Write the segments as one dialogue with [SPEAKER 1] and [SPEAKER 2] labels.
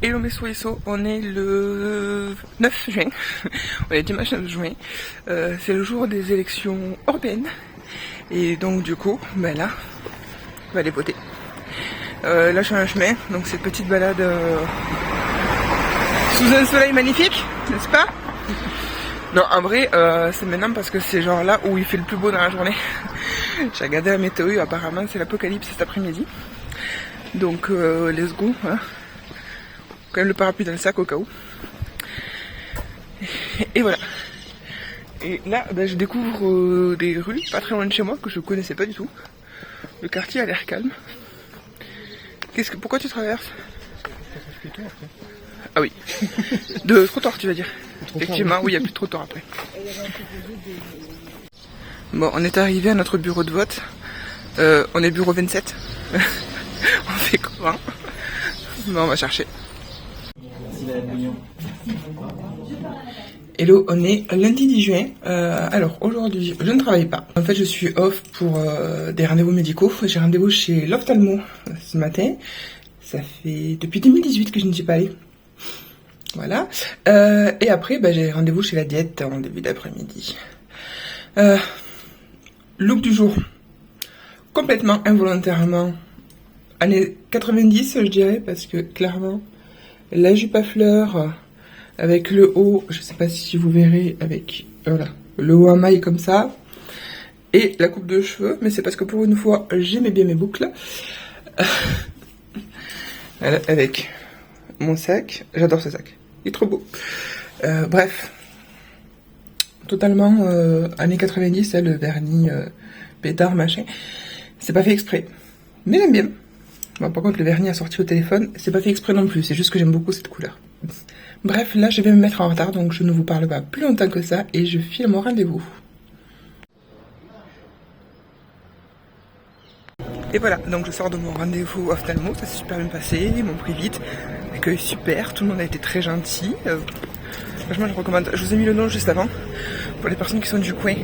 [SPEAKER 1] Hello mes soissons, on est le 9 juin, on est dimanche 9 juin, c'est le jour des élections européennes, et donc du coup, ben là, on va aller voter. Là je suis en chemin, donc cette petite balade sous un soleil magnifique, n'est-ce pas? Non, en vrai, c'est maintenant parce que c'est genre là où il fait le plus beau dans la journée. J'ai regardé la météo, apparemment c'est l'apocalypse cet après-midi, donc let's go, hein. Quand même le parapluie dans le sac au cas où. Et voilà. Et là, ben, je découvre des rues pas très loin de chez moi que je connaissais pas du tout. Le quartier a l'air calme. Pourquoi tu traverses? Ah oui. De trottoir, tu vas dire. Effectivement, oui, il n'y a plus de trottoir après. Bon, on est arrivé à notre bureau de vote. On est bureau 27. On fait comment? Bon, on va chercher. Hello, on est lundi 10 juin. Alors aujourd'hui, je ne travaille pas. En fait, je suis off pour des rendez-vous médicaux. J'ai rendez-vous chez l'ophtalmo ce matin. Ça fait depuis 2018 que je ne suis pas allée. Voilà. Et après, bah, j'ai rendez-vous chez la diète en début d'après-midi. Look du jour. Complètement involontairement. Années 90, je dirais, parce que clairement, la jupe à fleurs avec le haut, je sais pas si vous verrez, avec voilà, le haut à maille comme ça, et la coupe de cheveux, mais c'est parce que pour une fois, j'aimais bien mes boucles. Voilà, avec mon sac, j'adore ce sac, il est trop beau. Bref, totalement années 90, le vernis pétard, machin, c'est pas fait exprès, mais j'aime bien. Bon, par contre, le vernis assorti au téléphone, c'est pas fait exprès non plus, c'est juste que j'aime beaucoup cette couleur. Bref, là, je vais me mettre en retard, donc je ne vous parle pas plus longtemps que ça, et je file mon rendez-vous. Et voilà, donc je sors de mon rendez-vous ophtalmo, ça s'est super bien passé, ils m'ont pris vite, l'accueil super, tout le monde a été très gentil. Franchement, je recommande. Je vous ai mis le nom juste avant, pour les personnes qui sont du coin.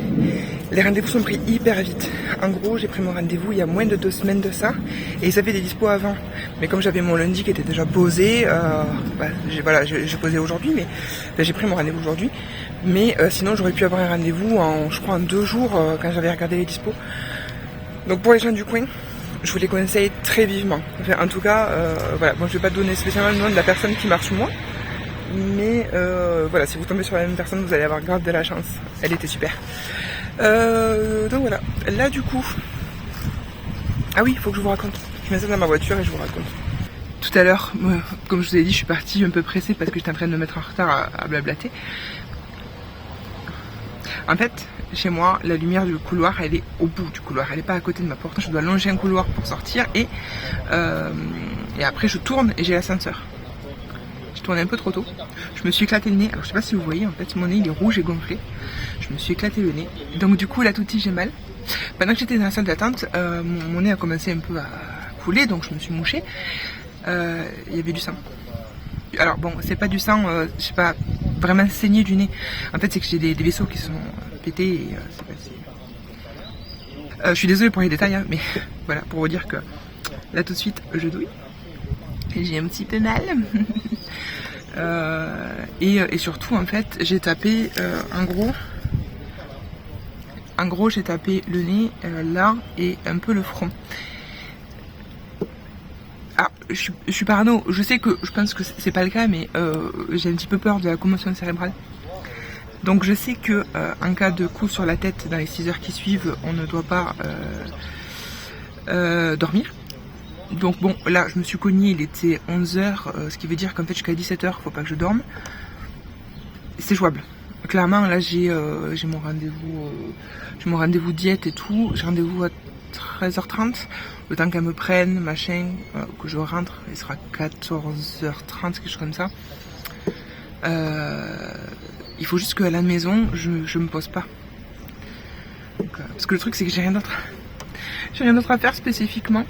[SPEAKER 1] Les rendez-vous sont pris hyper vite. En gros, j'ai pris mon rendez-vous il y a moins de 2 semaines de ça, et ils avaient des dispos avant. Mais comme j'avais mon lundi qui était déjà posé, j'ai posé aujourd'hui, mais j'ai pris mon rendez-vous aujourd'hui. Mais sinon, j'aurais pu avoir un rendez-vous je crois en 2 jours, quand j'avais regardé les dispos. Donc pour les gens du coin, je vous les conseille très vivement. Enfin, en tout cas, voilà, moi je vais pas donner spécialement le nom de la personne qui marche moi. Mais voilà, si vous tombez sur la même personne, vous allez avoir grave de la chance. Elle était super. Donc voilà, là du coup... Ah oui, il faut que je vous raconte. Je mets ça dans ma voiture et je vous raconte. Tout à l'heure, comme je vous ai dit, je suis partie un peu pressée parce que j'étais en train de me mettre en retard à blablater. En fait, chez moi, la lumière du couloir, elle est au bout du couloir. Elle n'est pas à côté de ma porte. Je dois longer un couloir pour sortir et après je tourne et j'ai l'ascenseur. Je tournais un peu trop tôt. Je me suis éclaté le nez. Alors je sais pas si vous voyez, en fait mon nez il est rouge et gonflé. Je me suis éclaté le nez. Donc du coup là tout de suite j'ai mal. Pendant que j'étais dans la salle d'attente, mon nez a commencé un peu à couler, donc je me suis mouchée. Il y avait du sang. Alors bon, c'est pas du sang, je sais pas, vraiment saigné du nez. En fait c'est que j'ai des vaisseaux qui sont pétés et c'est passé. Je suis désolée pour les détails, hein, mais voilà, pour vous dire que là tout de suite je douille. J'ai un petit peu mal. Et surtout en fait j'ai tapé en gros j'ai tapé le nez là et un peu le front. Ah, je suis parano, je pense que c'est pas le cas, mais j'ai un petit peu peur de la commotion cérébrale. Donc je sais que en cas de coup sur la tête dans les 6 heures qui suivent, on ne doit pas dormir. Donc bon, là je me suis cognée, il était 11h, ce qui veut dire qu'en fait jusqu'à 17h, faut pas que je dorme. C'est jouable. Clairement, là j'ai mon rendez-vous diète et tout. J'ai rendez-vous à 13h30. Le temps qu'elle me prenne, machin, que je rentre, il sera 14h30, quelque chose comme ça. Il faut juste qu'à la maison, je me pose pas. Donc, parce que le truc c'est que j'ai rien d'autre. J'ai rien d'autre à faire spécifiquement,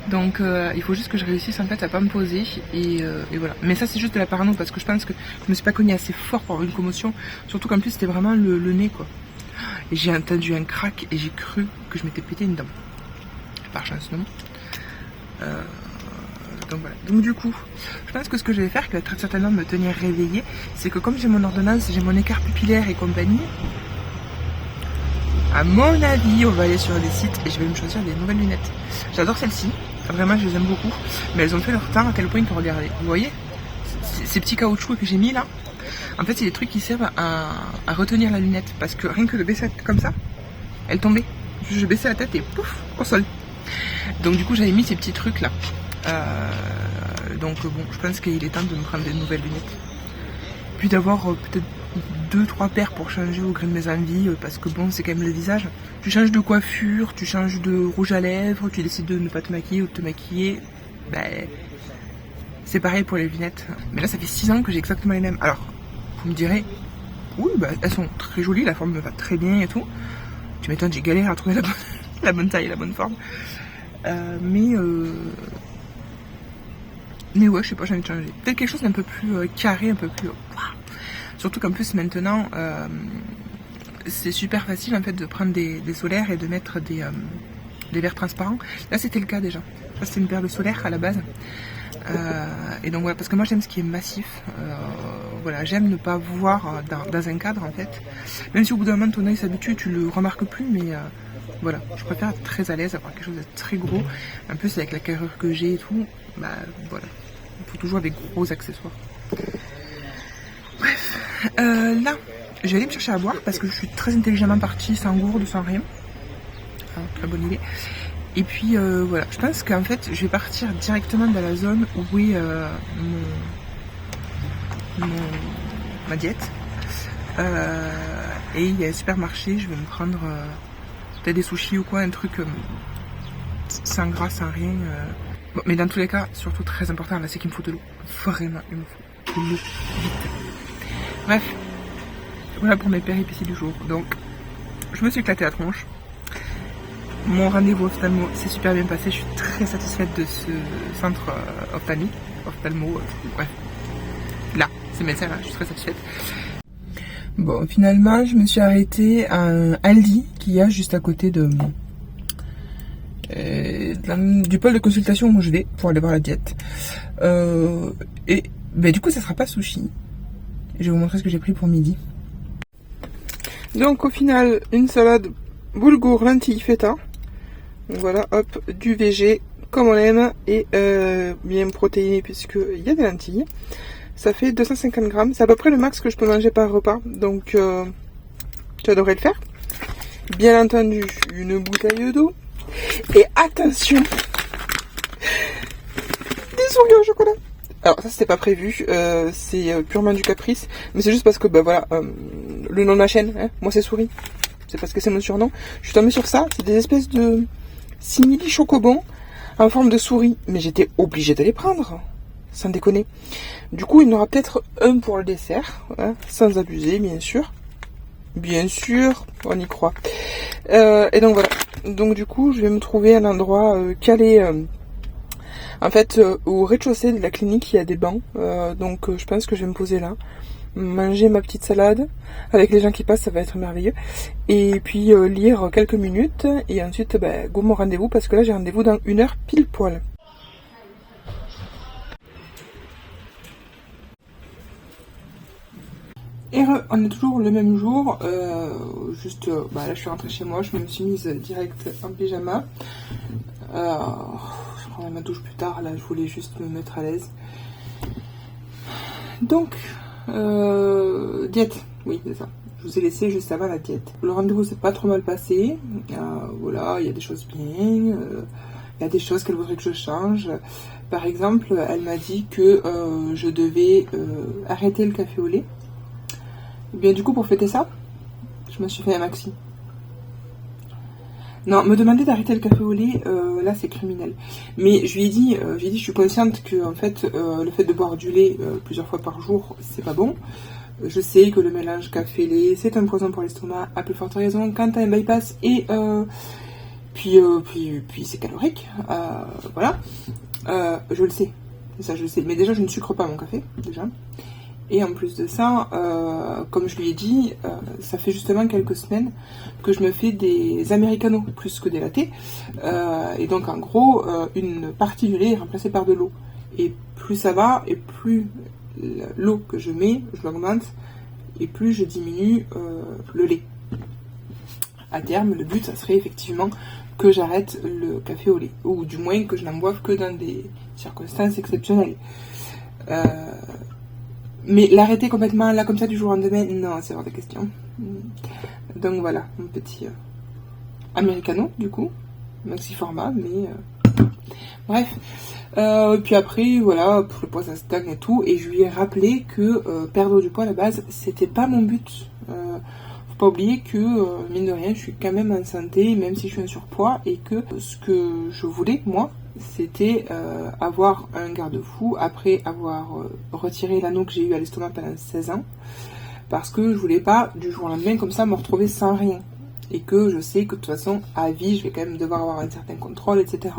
[SPEAKER 1] donc il faut juste que je réussisse en fait à pas me poser et voilà. Mais ça c'est juste de la parano parce que je pense que je me suis pas cognée assez fort pour avoir une commotion, surtout qu'en plus c'était vraiment le nez quoi. Et j'ai entendu un crack et j'ai cru que je m'étais pété une dent. Par chance non. Donc voilà. Donc du coup, je pense que ce que je vais faire, qui va très certainement me tenir réveillée, c'est que comme j'ai mon ordonnance, j'ai mon écart pupillaire et compagnie, à mon avis, on va aller sur des sites et je vais me choisir des nouvelles lunettes. J'adore celles-ci, vraiment je les aime beaucoup, mais elles ont fait leur temps à tel point que regardez, vous voyez ces petits caoutchoucs que j'ai mis là, en fait c'est des trucs qui servent à retenir la lunette, parce que rien que de baisser la tête comme ça, elle tombait. Je baissais la tête et pouf, au sol. Donc du coup j'avais mis ces petits trucs là. Donc bon, je pense qu'il est temps de me prendre des nouvelles lunettes. Puis d'avoir peut-être 2-3 paires pour changer au gré de mes envies, parce que bon, c'est quand même le visage. Tu changes de coiffure, tu changes de rouge à lèvres, tu décides de ne pas te maquiller ou de te maquiller, ben, c'est pareil pour les lunettes. Mais là, ça fait 6 ans que j'ai exactement les mêmes. Alors, vous me direz, oui, bah, elles sont très jolies, la forme me va très bien et tout. Tu m'étonnes, j'ai galéré à trouver la bonne taille et la bonne forme. Mais ouais, je sais pas, j'ai envie de changer. Peut-être quelque chose d'un peu plus carré, un peu plus... Surtout qu'en plus maintenant, c'est super facile en fait de prendre des solaires et de mettre des verres transparents. Là c'était le cas déjà. Ça c'était une paire de solaires à la base. Et donc voilà, parce que moi j'aime ce qui est massif. Voilà, j'aime ne pas voir dans un cadre en fait. Même si au bout d'un moment ton œil s'habitue, tu le remarques plus, mais voilà, je préfère être très à l'aise, avoir quelque chose de très gros. En plus avec la carrure que j'ai et tout, bah voilà, il faut toujours des gros accessoires. Bref, là, je vais aller me chercher à boire parce que je suis très intelligemment partie, sans gourde, sans rien. Très bonne idée. Et puis voilà, je pense qu'en fait, je vais partir directement dans la zone où est ma diète. Et il y a un supermarché, je vais me prendre peut-être des sushis ou quoi, un truc sans gras, sans rien. Bon, mais dans tous les cas, surtout très important, là, c'est qu'il me faut de l'eau. Vraiment, il me faut de l'eau, vite. Bref, voilà pour mes péripéties du jour. Donc, je me suis éclatée la tronche. Mon rendez-vous ophtalmo s'est super bien passé. Je suis très satisfaite de ce centre ophtalmo, bref. Là, c'est médecin là, je suis très satisfaite. Bon, finalement, je me suis arrêtée à un Aldi qu'il y a juste à côté du pôle de consultation où je vais pour aller voir la diète. Et ben, du coup, ça sera pas sushi. Je vais vous montrer ce que j'ai pris pour midi. Donc au final, une salade boulgour, lentilles, feta. Voilà, hop, du VG comme on aime et bien protéiné puisqu'il y a des lentilles. Ça fait 250 grammes. C'est à peu près le max que je peux manger par repas. Donc j'adorerais le faire. Bien entendu, une bouteille d'eau. Et attention, des souris au chocolat. Alors ça c'était pas prévu, c'est purement du caprice, mais c'est juste parce que bah voilà, le nom de ma chaîne, hein, moi c'est Souris, c'est parce que c'est mon surnom. Je suis tombée sur ça, c'est des espèces de simili chocobons en forme de souris, mais j'étais obligée de les prendre, sans déconner. Du coup il y en aura peut-être un pour le dessert, hein, sans abuser bien sûr, on y croit. Et donc voilà, donc du coup je vais me trouver un endroit calé. En fait, au rez-de-chaussée de la clinique, il y a des bancs, donc je pense que je vais me poser là, manger ma petite salade, avec les gens qui passent, ça va être merveilleux, et puis lire quelques minutes, et ensuite, go mon rendez-vous, parce que là j'ai rendez-vous dans 1 heure pile poil. Et on est toujours le même jour, juste, là je suis rentrée chez moi, je me suis mise direct en pyjama. Je prendrai ma douche plus tard, là je voulais juste me mettre à l'aise. Donc, diète, oui c'est ça. Je vous ai laissé juste avant la diète. Le rendez-vous s'est pas trop mal passé. Voilà, il y a des choses bien, il y a des choses qu'elle voudrait que je change. Par exemple, elle m'a dit que je devais arrêter le café au lait. Et bien du coup pour fêter ça, je me suis fait un maxi. Non, me demander d'arrêter le café au lait, là c'est criminel. Mais je lui ai dit, je suis consciente que en fait, le fait de boire du lait plusieurs fois par jour, c'est pas bon. Je sais que le mélange café-lait, c'est un poison pour l'estomac, à plus forte raison quand t'as un bypass et puis c'est calorique. Voilà, je le sais, ça je le sais. Mais déjà je ne sucre pas mon café, déjà. Et en plus de ça, comme je lui ai dit, ça fait justement quelques semaines que je me fais des americanos plus que des lattés. Et donc en gros, une partie du lait est remplacée par de l'eau. Et plus ça va, et plus l'eau que je mets, je l'augmente, et plus je diminue le lait. À terme, le but, ça serait effectivement que j'arrête le café au lait, ou du moins que je n'en boive que dans des circonstances exceptionnelles. Mais l'arrêter complètement là comme ça du jour au lendemain, non, c'est hors de question. Donc voilà, un petit americano du coup, maxi format, mais bref. Puis après, voilà, le poids ça stagne et tout, et je lui ai rappelé que perdre du poids à la base, c'était pas mon but. Faut pas oublier que, mine de rien, je suis quand même en santé, même si je suis en surpoids, et que ce que je voulais, moi, c'était avoir un garde-fou après avoir retiré l'anneau que j'ai eu à l'estomac pendant 16 ans, parce que je voulais pas, du jour au lendemain, comme ça, me retrouver sans rien. Et que je sais que de toute façon, à vie, je vais quand même devoir avoir un certain contrôle, etc.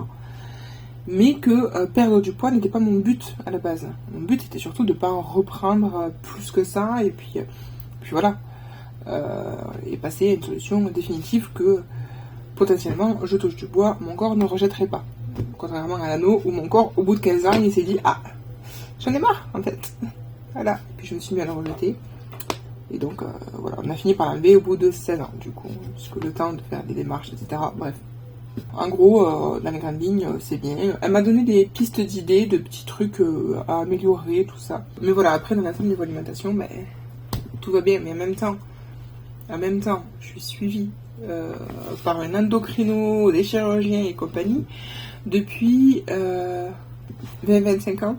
[SPEAKER 1] Mais que perdre du poids n'était pas mon but à la base. Mon but était surtout de ne pas en reprendre plus que ça, et puis voilà. Et passer à une solution définitive que potentiellement, je touche du bois, mon corps ne rejetterait pas. Contrairement à l'anneau où mon corps, au bout de 15 ans, il s'est dit « Ah, j'en ai marre en fait !» Voilà, et puis je me suis mis à le rejeter. Et donc, voilà, on a fini par l'enlever au bout de 16 ans, du coup, puisque le temps de faire des démarches, etc. Bref. En gros, dans les grandes lignes, c'est bien. Elle m'a donné des pistes d'idées, de petits trucs à améliorer, tout ça. Mais voilà, après, dans l'ensemble niveau alimentation, ben, tout va bien. Mais en même temps, je suis suivie par un endocrino, des chirurgiens et compagnie depuis 20-25 ans.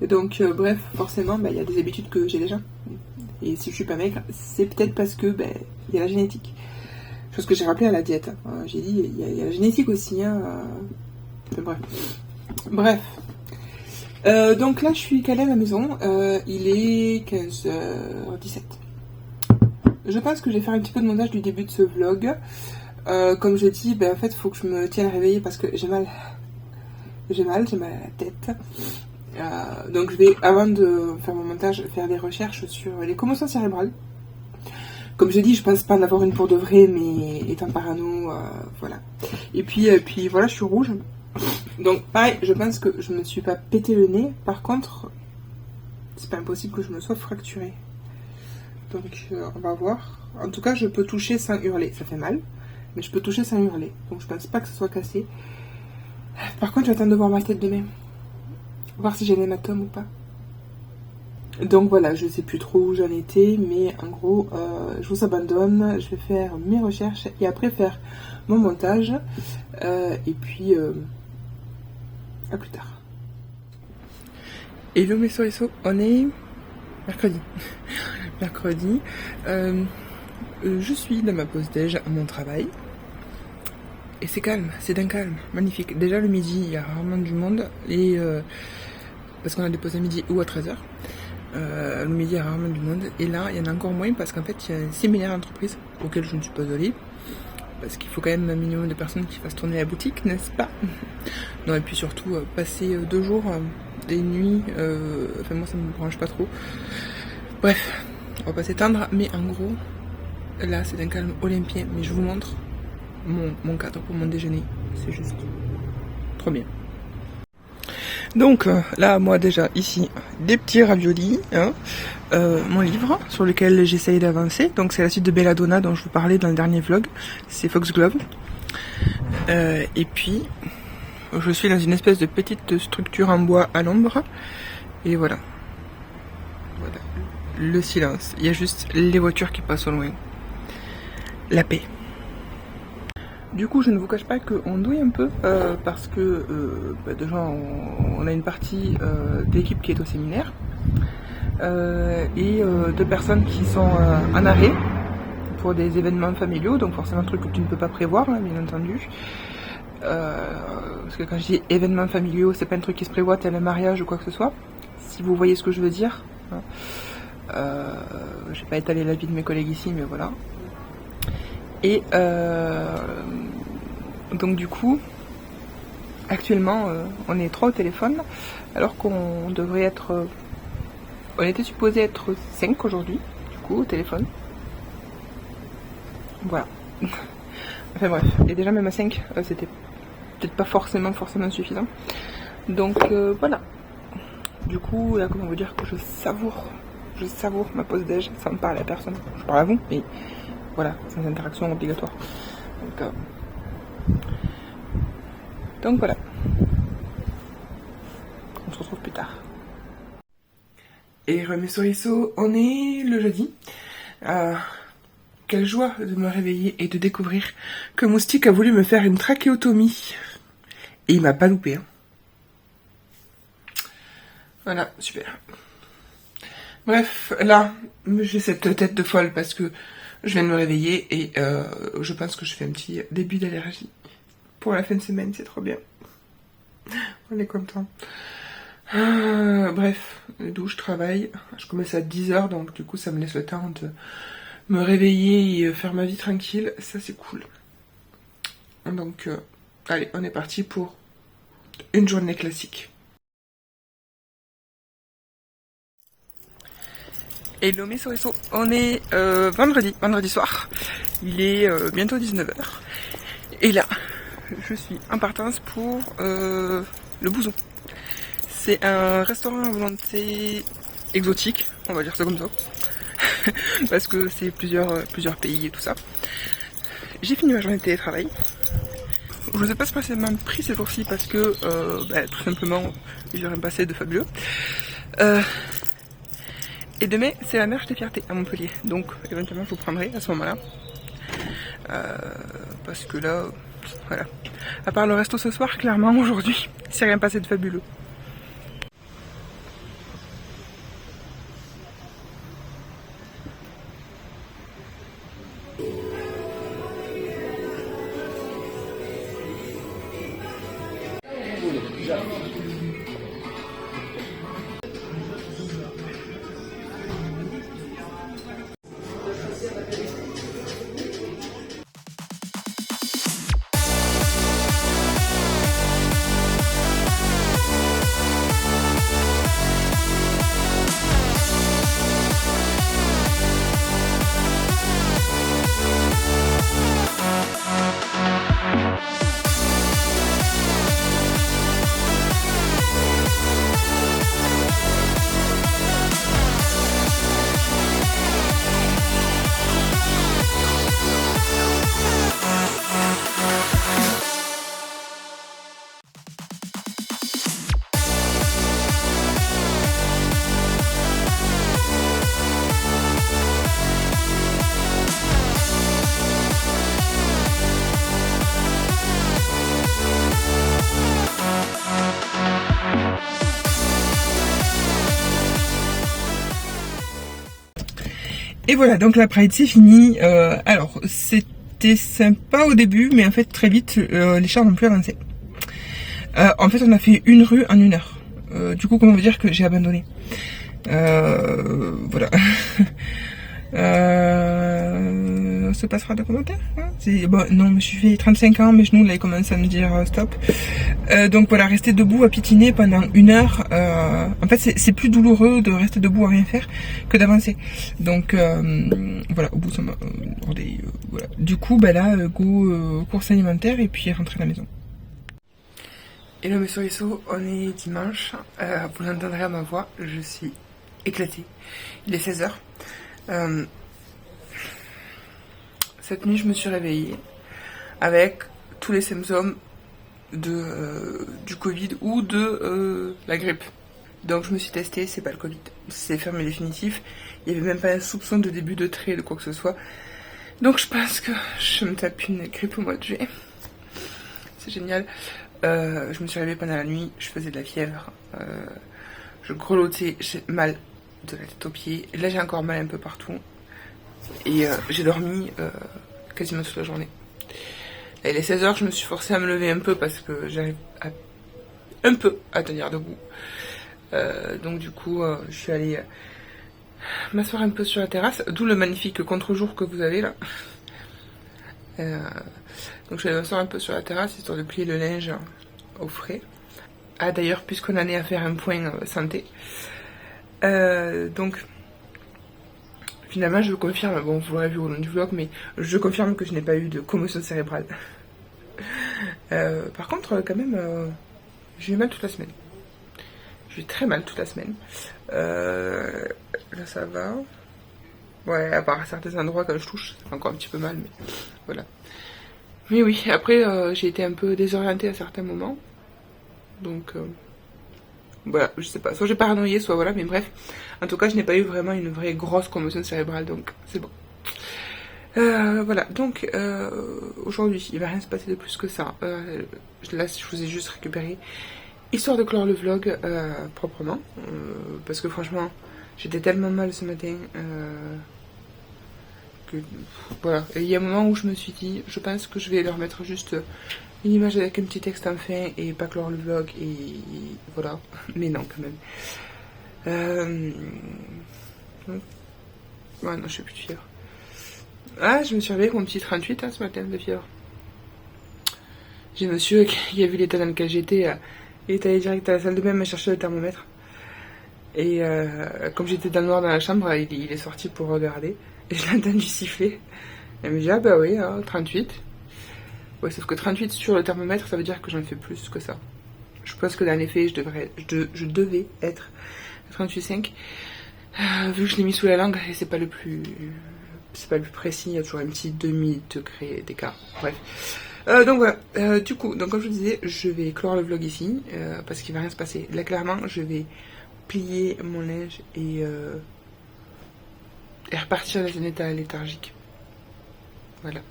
[SPEAKER 1] Et donc, bref, forcément, ben, y a des habitudes que j'ai déjà. Et si je suis pas maigre, c'est peut-être parce que ben, y a la génétique. Chose que j'ai rappelé à la diète. J'ai dit, il y a la génétique aussi. Enfin, bref. Donc là, je suis calée à la maison. Il est 15h17. Je pense que je vais faire un petit peu de montage du début de ce vlog. Comme je dis, ben, en fait, il faut que je me tienne réveillée parce que j'ai mal. J'ai mal à la tête. Donc je vais, avant de faire mon montage, faire des recherches sur les commotions cérébrales. Comme je dis, je pense pas en avoir une pour de vrai, mais étant parano, voilà. Et puis voilà, je suis rouge. Donc pareil, je pense que je me suis pas pété le nez. Par contre, c'est pas impossible que je me sois fracturée. Donc on va voir. En tout cas, je peux toucher sans hurler. Ça fait mal, mais je peux toucher sans hurler. Donc je pense pas que ce soit cassé. Par contre, j'attends de voir ma tête demain. Voir si j'ai l'hématome ou pas. Donc voilà, je sais plus trop où j'en étais, mais en gros, je vous abandonne, je vais faire mes recherches et après faire mon montage. Et puis, à plus tard. Hello mes soeurs, on est mercredi. Mercredi. Je suis dans ma pause déj à mon travail. Et c'est calme, c'est d'un calme, magnifique. Déjà le midi, il y a rarement du monde, et parce qu'on a des pauses à midi ou à 13h. Le midi, il y a rarement du monde. Et là, il y en a encore moins parce qu'en fait, il y a un séminaire d'entreprise auquel je ne suis pas allée. Parce qu'il faut quand même un minimum de personnes qui fassent tourner la boutique, n'est-ce pas? Non, et puis surtout, passer 2 jours, des nuits, enfin moi ça me branche pas trop. Bref, on va pas s'étendre, mais en gros, là c'est un calme olympien. Mais je vous montre mon cadre pour mon déjeuner. C'est juste trop bien. Donc là, moi déjà, ici, des petits raviolis, hein, mon livre sur lequel j'essaye d'avancer. Donc c'est la suite de Belladonna dont je vous parlais dans le dernier vlog. C'est Foxglove. Et puis, je suis dans une espèce de petite structure en bois à l'ombre. Et voilà. Voilà. Le silence. Il y a juste les voitures qui passent au loin. La paix. Du coup, je ne vous cache pas qu'on douille un peu parce que déjà on a une partie de l'équipe qui est au séminaire et 2 personnes qui sont en arrêt pour des événements familiaux, donc forcément un truc que tu ne peux pas prévoir, hein, bien entendu. Parce que quand je dis événements familiaux, c'est pas un truc qui se prévoit tel un mariage ou quoi que ce soit, si vous voyez ce que je veux dire. Je vais pas étaler la vie de mes collègues ici, mais voilà. Et donc du coup, actuellement, on est 3 au téléphone, alors qu'on devrait être... on était supposé être 5 aujourd'hui, du coup, au téléphone. Voilà. Enfin bref, et déjà même à 5, c'était peut-être pas forcément suffisant. Donc voilà. Du coup, là, comment vous dire que je savoure ma pause déj sans me parler à personne. Je parle à vous, mais voilà, sans interaction obligatoire. Donc voilà. On se retrouve plus tard. Et mes sorisseaux, on est le jeudi. Quelle joie de me réveiller et de découvrir que Moustique a voulu me faire une trachéotomie. Et il m'a pas loupé. Hein. Voilà, super. Bref, là, j'ai cette tête de folle parce que je viens de me réveiller et je pense que je fais un petit début d'allergie. Pour la fin de semaine, c'est trop bien. On est content. Bref, douche, travail. Je commence à 10h, donc du coup ça me laisse le temps de me réveiller et faire ma vie tranquille. Ça c'est cool. Donc, allez, on est parti pour une journée classique. Hello mes sorisseaux, on est vendredi soir. Il est bientôt 19h. Et là, je suis en partance pour le Bouzon. C'est un restaurant à volonté exotique, on va dire ça comme ça. Parce que c'est plusieurs pays et tout ça. J'ai fini ma journée de télétravail. Je ne vous ai pas spécialement pris ces jours-ci parce que tout simplement j'ai rien passé de fabuleux. Et demain c'est la Marche des Fiertés à Montpellier. Donc éventuellement je vous prendrai à ce moment-là. Parce que là, voilà. À part le resto ce soir, clairement aujourd'hui, c'est rien passé de fabuleux. Et voilà, donc la Pride c'est fini. Alors c'était sympa au début, mais en fait très vite les chars n'ont plus avancé. En fait on a fait une rue en 1 heure. Du coup comment vous dire que j'ai abandonné. Voilà. On se passera de commentaires. Hein, bon, non, je me suis fait 35 ans, mes genoux là ils commencent à me dire stop. Donc voilà, rester debout à piétiner pendant 1 heure. En fait, c'est plus douloureux de rester debout à rien faire que d'avancer. Donc voilà, au bout ça m'a voilà. Du coup, là, go course alimentaire et puis rentrer à la maison. Hello mes sorisseaux, on est dimanche. Vous l'entendrez à ma voix, je suis éclatée. Il est 16h. Cette nuit, je me suis réveillée avec tous les symptômes du Covid ou de la grippe. Donc je me suis testée, c'est pas le Covid, c'est fermé définitif. Il n'y avait même pas un soupçon de début de trait de quoi que ce soit. Donc je pense que je me tape une grippe au mois de juillet. C'est génial. Je me suis réveillée pendant la nuit, je faisais de la fièvre, je grelottais, j'ai mal de la tête aux pieds. Là j'ai encore mal un peu partout. Et j'ai dormi quasiment toute la journée. Et il est 16h, je me suis forcée à me lever un peu parce que j'arrive un peu à tenir debout. Donc du coup, je suis allée m'asseoir un peu sur la terrasse, d'où le magnifique contre-jour que vous avez là. Donc je suis allée m'asseoir un peu sur la terrasse histoire de plier le linge au frais. Ah d'ailleurs, puisqu'on en est à faire un point santé. Donc finalement je confirme, bon vous l'aurez vu au long du vlog, mais je confirme que je n'ai pas eu de commotion cérébrale. Par contre quand même j'ai eu mal toute la semaine. J'ai eu très mal toute la semaine. Là ça va. Ouais, à part certains endroits quand je touche, ça fait encore un petit peu mal, mais voilà. Mais oui, après j'ai été un peu désorientée à certains moments. Donc voilà, je sais pas, soit j'ai paranoïé, soit voilà, mais bref. En tout cas, je n'ai pas eu vraiment une vraie grosse commotion cérébrale, donc c'est bon. Voilà, donc aujourd'hui, il va rien se passer de plus que ça. Là, je vous ai juste récupéré, histoire de clore le vlog proprement. Parce que franchement, j'étais tellement mal ce matin que voilà. Et il y a un moment où je me suis dit, je pense que je vais leur mettre juste une image avec un petit texte en fin et pas clore le vlog et voilà. Mais non, quand même. Ouais, non, je suis plus de fièvre. Ah, je me suis réveillée avec mon petit 38 ce matin de fièvre. J'ai un monsieur qui a vu l'état dans lequel j'étais. Il est allé direct à la salle de bain me chercher le thermomètre. Et comme j'étais dans le noir dans la chambre, il est sorti pour regarder. Et je l'ai entendu siffler. Elle me dit, ah bah oui, 38. Ouais, sauf que 38 sur le thermomètre, ça veut dire que j'en fais plus que ça. Je pense que dans les faits, je devais être à 38,5. Vu que je l'ai mis sous la langue, et c'est pas le plus précis, il y a toujours un petit demi-degré d'écart. Bref. Donc voilà, du coup, donc comme je vous disais, je vais clore le vlog ici, parce qu'il va rien se passer. Là, clairement, je vais plier mon linge et repartir dans un état léthargique. Voilà.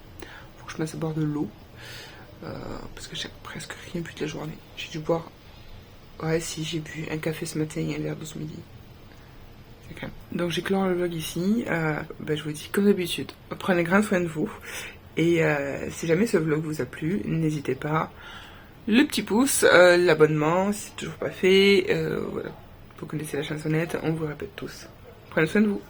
[SPEAKER 1] Faut que je me mette à boire de l'eau, parce que j'ai presque rien bu de la journée. J'ai dû boire, ouais, si, j'ai bu un café ce matin et un verre d'eau ce midi. Donc j'ai clore le vlog ici. Je vous dis comme d'habitude, prenez grand soin de vous. Et si jamais ce vlog vous a plu, n'hésitez pas. Le petit pouce, l'abonnement si c'est toujours pas fait. Voilà. Vous connaissez la chansonnette, on vous répète tous. Prenez soin de vous.